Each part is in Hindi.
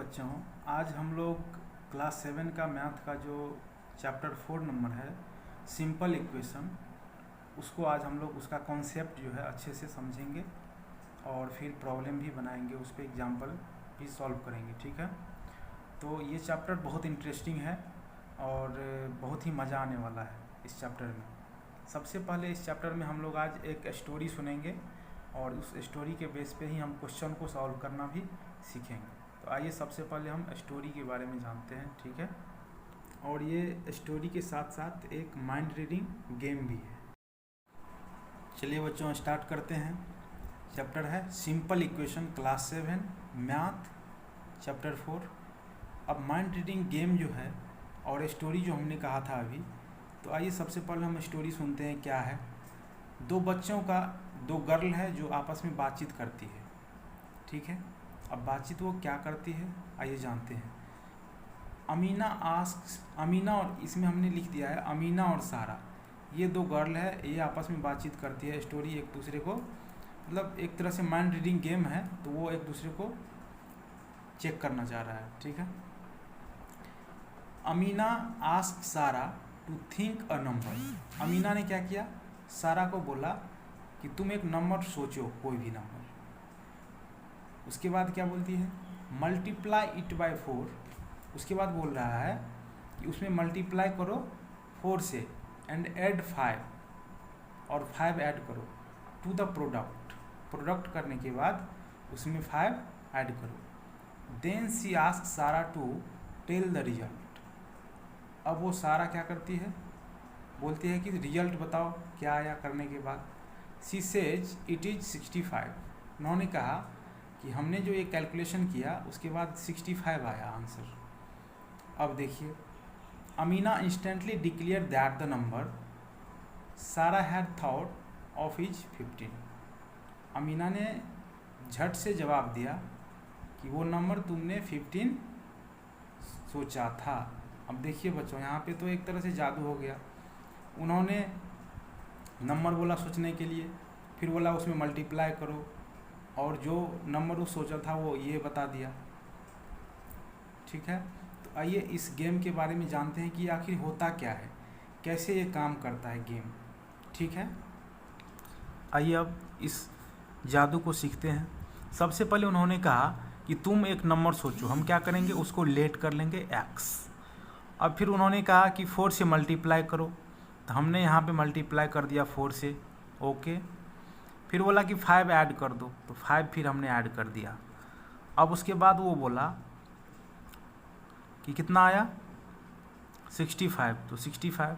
बच्चों, आज हम लोग क्लास 7 का मैथ का जो चैप्टर 4 नंबर है सिंपल इक्वेशन, उसको आज हम लोग उसका कॉन्सेप्ट जो है अच्छे से समझेंगे और फिर प्रॉब्लम भी बनाएंगे, उस पर एग्जाम्पल भी सॉल्व करेंगे। ठीक है, तो ये चैप्टर बहुत इंटरेस्टिंग है और बहुत ही मज़ा आने वाला है इस चैप्टर में। सबसे पहले इस चैप्टर में हम लोग आज एक स्टोरी सुनेंगे और उस स्टोरी के बेस पे ही हम क्वेश्चन को सॉल्व करना भी सीखेंगे। तो आइए सबसे पहले हम स्टोरी के बारे में जानते हैं। ठीक है, और ये स्टोरी के साथ साथ एक माइंड रीडिंग गेम भी है। चलिए बच्चों, स्टार्ट करते हैं। चैप्टर है simple equation, class 7 math, chapter 4। अब माइंड रीडिंग गेम जो है और स्टोरी जो हमने कहा था अभी, तो आइए सबसे पहले हम स्टोरी सुनते हैं। क्या है, दो गर्ल है जो आपस में बातचीत करती है। ठीक है, अब बातचीत वो क्या करती है आइए जानते हैं। अमीना और इसमें हमने लिख दिया है अमीना और सारा, ये दो गर्ल है, ये आपस में बातचीत करती है। स्टोरी एक दूसरे को, मतलब एक तरह से माइंड रीडिंग गेम है, तो वो एक दूसरे को चेक करना चाह रहा है। ठीक है, Amina ask Sara to think a number. Amina ने क्या किया, सारा को बोला कि तुम एक नंबर सोचो, कोई भी नंबर। उसके बाद क्या बोलती है, मल्टीप्लाई इट बाय 4। उसके बाद बोल रहा है कि उसमें मल्टीप्लाई करो 4 से एंड ऐड 5, और 5 ऐड करो टू द प्रोडक्ट करने के बाद उसमें 5 ऐड करो। Then C ask Sara to tell the result. अब वो सारा क्या करती है, बोलती है कि रिजल्ट बताओ क्या आया करने के बाद। She says it is 65। उन्होंने कहा कि हमने जो ये कैलकुलेशन किया उसके बाद 65 आया आंसर। अब देखिए, Amina instantly declare that the number Sara had thought of is 15। Amina ने झट से जवाब दिया कि वो नंबर तुमने 15 सोचा था। अब देखिए बच्चों, यहाँ पे तो एक तरह से जादू हो गया। उन्होंने नंबर बोला सोचने के लिए, फिर बोला उसमें मल्टीप्लाई करो, और जो नंबर वो सोचा था वो ये बता दिया। ठीक है, तो आइए इस गेम के बारे में जानते हैं कि आखिर होता क्या है, कैसे ये काम करता है गेम। ठीक है, आइए अब इस जादू को सीखते हैं। सबसे पहले उन्होंने कहा कि तुम एक नंबर सोचो, हम क्या करेंगे उसको लेट कर लेंगे x। अब फिर उन्होंने कहा कि 4 से मल्टीप्लाई करो, तो हमने यहाँ पे मल्टीप्लाई कर दिया 4 से। ओके, फिर बोला कि 5 ऐड कर दो, तो 5 फिर हमने ऐड कर दिया। अब उसके बाद वो बोला कि कितना आया 65, तो 65।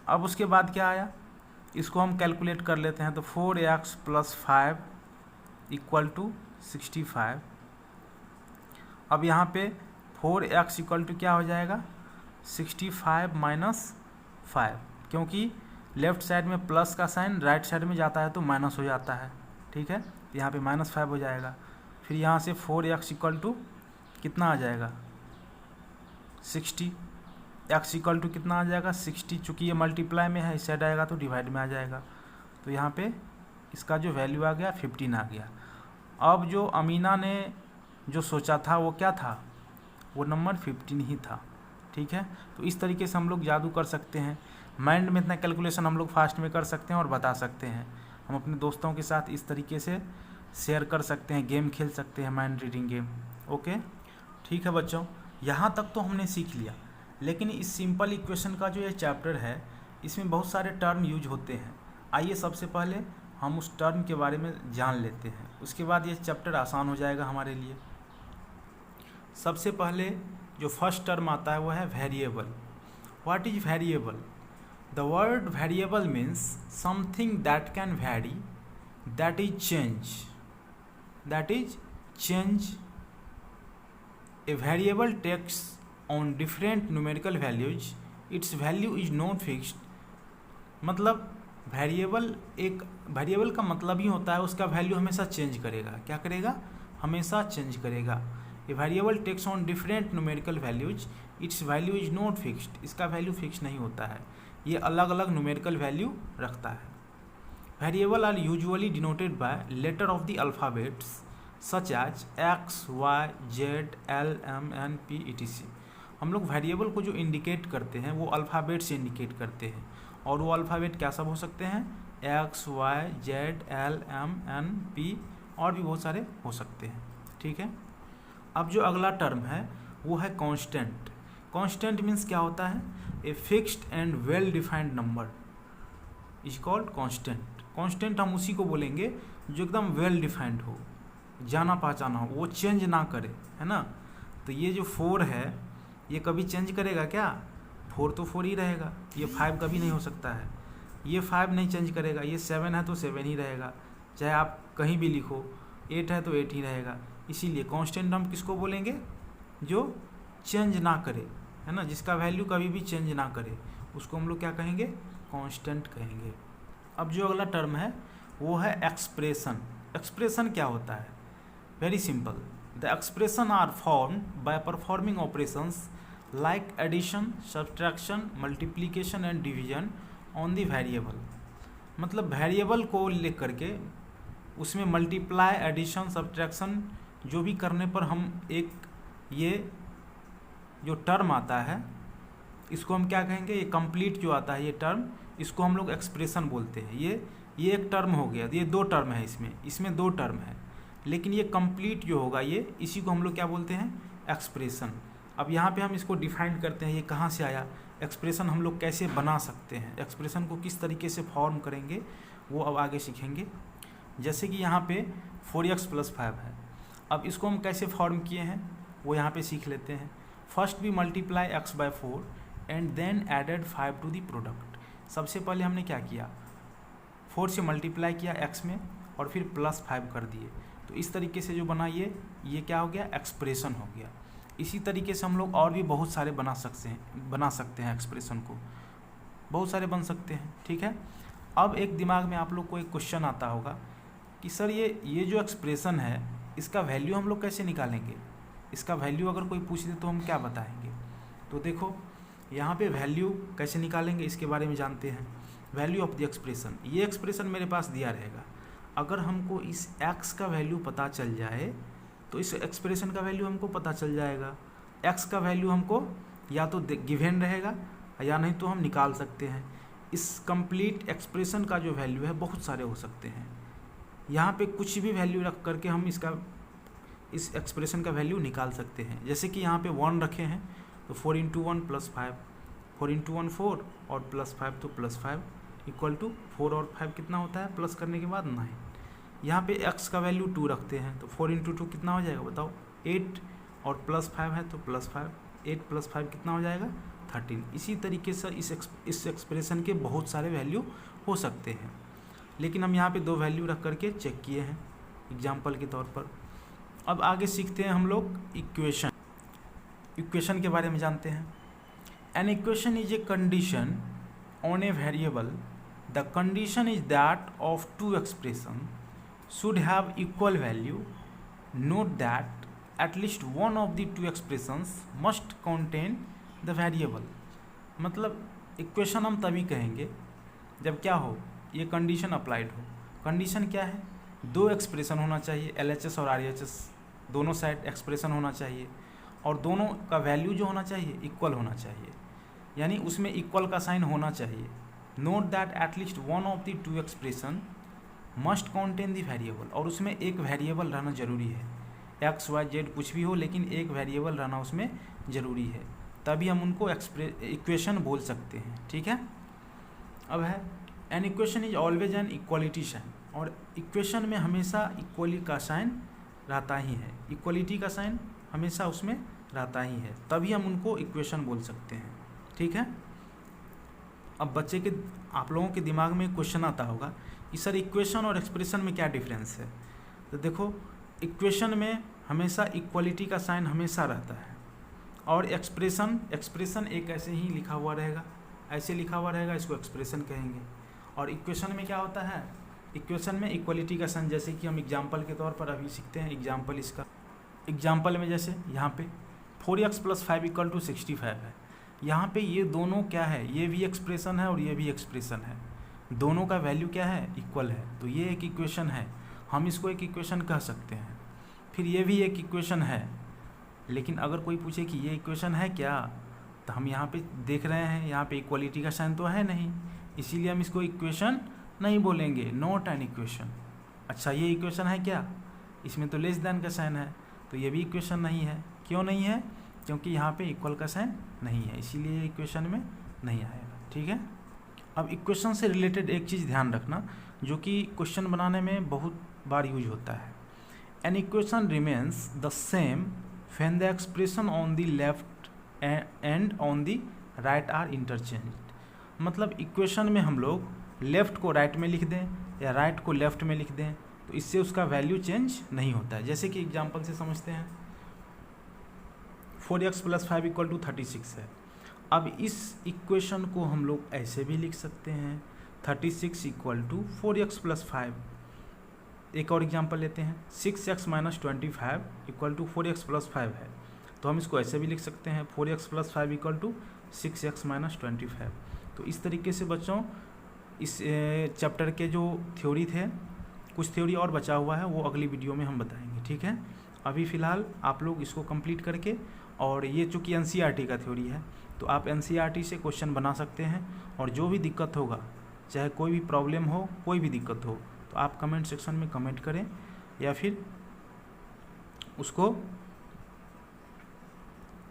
अब उसके बाद क्या आया, इसको हम कैलकुलेट कर लेते हैं। तो 4x + 5 = 65। अब यहाँ पे 4x = क्या हो जाएगा, 65 - 5, क्योंकि लेफ्ट साइड में प्लस का साइन राइट साइड में जाता है तो माइनस हो जाता है। ठीक है, तो यहाँ पे -5 हो जाएगा। फिर यहाँ से 4x = कितना आ जाएगा 60। x = कितना आ जाएगा 60, चूँकि ये मल्टीप्लाई में है, इस साइड आएगा तो डिवाइड में आ जाएगा। तो यहाँ पे इसका जो वैल्यू आ गया 15 आ गया। अब जो अमीना ने जो सोचा था वो क्या था, वो नंबर 15 ही था। ठीक है, तो इस तरीके से हम लोग जादू कर सकते हैं। माइंड में इतना कैलकुलेशन हम लोग फास्ट में कर सकते हैं और बता सकते हैं। हम अपने दोस्तों के साथ इस तरीके से शेयर कर सकते हैं, गेम खेल सकते हैं, माइंड रीडिंग गेम। ओके, ठीक है बच्चों, यहाँ तक तो हमने सीख लिया। लेकिन इस सिंपल इक्वेशन का जो ये चैप्टर है, इसमें बहुत सारे टर्म यूज होते हैं। आइए सबसे पहले हम उस टर्म के बारे में जान लेते हैं, उसके बाद ये चैप्टर आसान हो जाएगा हमारे लिए। सबसे पहले जो फर्स्ट टर्म आता है वो है variable. What is variable? The word variable means something that can vary, that is change. A variable takes on different numerical values. Its value is not fixed. मतलब वेरिएबल का मतलब ही होता है उसका वैल्यू हमेशा चेंज करेगा। क्या करेगा? हमेशा चेंज करेगा। A variable takes on different numerical values, its value is not fixed. इसका वैल्यू फिक्स नहीं होता है, ये अलग अलग न्यूमेरिकल वैल्यू रखता है। Variables are usually denoted by letter of the alphabets such as x, y, z, l, m, n, p, etc। हम लोग वेरिएबल को जो इंडिकेट करते हैं वो अल्फ़ाबेट से इंडिकेट करते हैं, और वो अल्फ़ाबेट क्या सब हो सकते हैं, x, y, z, l, m, n, p, और भी बहुत सारे हो सकते हैं। ठीक है। अब जो अगला टर्म है वो है कांस्टेंट। कांस्टेंट मीन्स क्या होता है, a fixed and well defined number is called constant. Constant हम उसी को बोलेंगे जो एकदम वेल डिफाइंड हो, जाना पहचाना हो, वो चेंज ना करे, है ना। तो ये जो 4 है ये कभी चेंज करेगा क्या, 4 तो 4 ही रहेगा। ये 5 कभी नहीं हो सकता है, ये 5 नहीं चेंज करेगा। ये 7 है तो 7 ही रहेगा, चाहे आप कहीं भी लिखो। 8 है तो 8 ही रहेगा। इसीलिए कांस्टेंट हम किसको बोलेंगे, जो चेंज ना करे, है ना, जिसका वैल्यू कभी भी चेंज ना करे, उसको हम लोग क्या कहेंगे, कांस्टेंट कहेंगे। अब जो अगला टर्म है वो है एक्सप्रेशन। एक्सप्रेशन क्या होता है, very simple, the expression are formed by performing operations like addition, subtraction, multiplication and division on the variable. मतलब वेरिएबल को लेकर के उसमें मल्टीप्लाई, एडिशन, सब्ट्रैक्शन जो भी करने पर हम एक ये जो टर्म आता है इसको हम क्या कहेंगे, ये कंप्लीट जो आता है ये टर्म, इसको हम लोग एक्सप्रेशन बोलते हैं। ये एक टर्म हो गया, ये 2 टर्म है, इसमें 2 टर्म है, लेकिन ये कंप्लीट जो होगा ये, इसी को हम लोग क्या बोलते हैं, एक्सप्रेशन। अब यहाँ पे हम इसको डिफाइन करते हैं, ये कहाँ से आया, एक्सप्रेशन हम लोग कैसे बना सकते हैं, एक्सप्रेशन को किस तरीके से फॉर्म करेंगे वो अब आगे सीखेंगे। जैसे कि यहाँ पे 4x + 5 है, अब इसको हम कैसे फॉर्म किए हैं वो यहाँ पे सीख लेते हैं। First we multiply x by 4 and then added 5 to the product. सबसे पहले हमने क्या किया, 4 से मल्टीप्लाई किया x में और फिर +5 कर दिए, तो इस तरीके से जो बना ये क्या हो गया, एक्सप्रेशन हो गया। इसी तरीके से हम लोग और भी बहुत सारे बना सकते हैं एक्सप्रेशन को, बहुत सारे बन सकते हैं। ठीक है। अब एक दिमाग में आप लोग को एक क्वेश्चन आता होगा कि सर ये जो एक्सप्रेशन है इसका वैल्यू हम लोग कैसे निकालेंगे, इसका वैल्यू अगर कोई पूछ दे तो हम क्या बताएंगे। तो देखो यहाँ पे वैल्यू कैसे निकालेंगे इसके बारे में जानते हैं। वैल्यू ऑफ द एक्सप्रेशन, ये एक्सप्रेशन मेरे पास दिया रहेगा, अगर हमको इस x का वैल्यू पता चल जाए तो इस एक्सप्रेशन का वैल्यू हमको पता चल जाएगा। x का वैल्यू हमको या तो गिवन रहेगा या नहीं तो हम निकाल सकते हैं। इस कंप्लीट एक्सप्रेशन का जो वैल्यू है बहुत सारे हो सकते हैं, यहाँ पे कुछ भी वैल्यू रख करके हम इस एक्सप्रेशन का वैल्यू निकाल सकते हैं। जैसे कि यहाँ पे 1 रखे हैं तो 4 × 1 + 5, 4 × 1 4 और +5 तो +5 इक्वल टू 4 और 5 कितना होता है, प्लस करने के बाद 9। यहाँ पे x का वैल्यू 2 रखते हैं तो 4 × 2 कितना हो जाएगा बताओ, 8 और +5 है तो +5, 8 + 5 कितना हो जाएगा, 13। इसी तरीके से इस एक्सप्रेशन के बहुत सारे वैल्यू हो सकते हैं, लेकिन हम यहाँ पे 2 वैल्यू रख करके चेक किए हैं एग्जाम्पल के तौर पर। अब आगे सीखते हैं हम लोग इक्वेशन के बारे में जानते हैं। N equation is a condition on a variable, the condition is that of 2 expression should have equal value. Note that at least one of the 2 expressions must contain the variable। मतलब इक्वेशन हम तभी कहेंगे जब क्या हो, ये कंडीशन अप्लाइड हो। कंडीशन क्या है, 2 एक्सप्रेशन होना चाहिए, LHS और RHS दोनों साइड एक्सप्रेशन होना चाहिए, और दोनों का वैल्यू जो होना चाहिए इक्वल होना चाहिए, यानी उसमें इक्वल का साइन होना चाहिए। Note that at least one of the 2 expression must contain the variable, और उसमें एक वेरिएबल रहना ज़रूरी है, x, y, z कुछ भी हो लेकिन एक वेरिएबल रहना उसमें ज़रूरी है, तभी हम उनको इक्वेशन बोल सकते हैं। ठीक है। अब है an equation is always an equality sign, और इक्वेशन में हमेशा इक्वली का साइन रहता ही है, इक्वलिटी का साइन हमेशा उसमें रहता ही है, तभी हम उनको इक्वेशन बोल सकते हैं। ठीक है। अब आप लोगों के दिमाग में क्वेश्चन आता होगा कि सर इक्वेशन और एक्सप्रेशन में क्या डिफरेंस है। तो देखो इक्वेशन में हमेशा इक्वलिटी का साइन हमेशा रहता है, और एक्सप्रेशन एक ऐसे ही लिखा हुआ रहेगा, ऐसे लिखा हुआ रहेगा, इसको एक्सप्रेशन कहेंगे। और इक्वेशन में क्या होता है, इक्वेशन में इक्वलिटी का साइन, जैसे कि हम एग्जाम्पल के तौर पर अभी सीखते हैं एग्जाम्पल इसका। एग्जाम्पल में जैसे यहाँ पे 4x + 5 = 65 है, यहाँ पे ये दोनों क्या है, ये भी एक्सप्रेशन है और ये भी एक्सप्रेशन है, दोनों का वैल्यू क्या है, इक्वल है, तो ये एक इक्वेशन है, हम इसको एक इक्वेशन कह सकते हैं। फिर ये भी एक इक्वेशन है, लेकिन अगर कोई पूछे कि ये इक्वेशन है क्या, तो हम यहाँ पे देख रहे हैं यहाँ पे इक्वलिटी का साइन तो है नहीं, इसीलिए हम इसको इक्वेशन नहीं बोलेंगे, नॉट एन इक्वेशन। अच्छा ये इक्वेशन है क्या, इसमें तो लेस देन का साइन है, तो ये भी इक्वेशन नहीं है। क्यों नहीं है, क्योंकि यहाँ पे इक्वल का साइन नहीं है, इसीलिए ये इक्वेशन में नहीं आएगा। ठीक है, अब इक्वेशन से रिलेटेड एक चीज़ ध्यान रखना जो कि क्वेश्चन बनाने में बहुत बार यूज होता है। An equation remains the same when the expression on the left and on the right are interchanged. मतलब इक्वेशन में हम लोग लेफ़्ट को राइट में लिख दें या राइट को लेफ़्ट में लिख दें तो इससे उसका वैल्यू चेंज नहीं होता है। जैसे कि एग्जांपल से समझते हैं, 4x + 5 = 36 है। अब इस इक्वेशन को हम लोग ऐसे भी लिख सकते हैं, 36 = 4x + 5। एक और एग्जांपल लेते हैं, 6x - 25 = 4x + 5 है, तो हम इसको ऐसे भी लिख सकते हैं, 4x + 5 = 6x - 25। तो इस तरीके से बच्चों इस चैप्टर के जो थ्योरी थे, कुछ थ्योरी और बचा हुआ है, वो अगली वीडियो में हम बताएंगे। ठीक है, अभी फ़िलहाल आप लोग इसको कंप्लीट करके, और ये चूँकि एनसीईआरटी का थ्योरी है तो आप एनसीईआरटी से क्वेश्चन बना सकते हैं, और जो भी दिक्कत होगा, चाहे कोई भी प्रॉब्लम हो, कोई भी दिक्कत हो, तो आप कमेंट सेक्शन में कमेंट करें या फिर उसको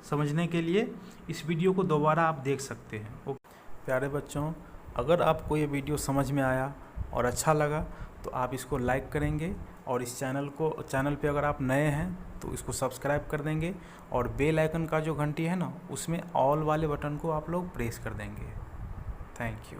समझने के लिए इस वीडियो को दोबारा आप देख सकते हैं। ओके प्यारे बच्चों, अगर आपको ये वीडियो समझ में आया और अच्छा लगा तो आप इसको लाइक करेंगे, और इस चैनल पे अगर आप नए हैं तो इसको सब्सक्राइब कर देंगे, और बेल आइकन का जो घंटी है ना, उसमें ऑल वाले बटन को आप लोग प्रेस कर देंगे। Thank you.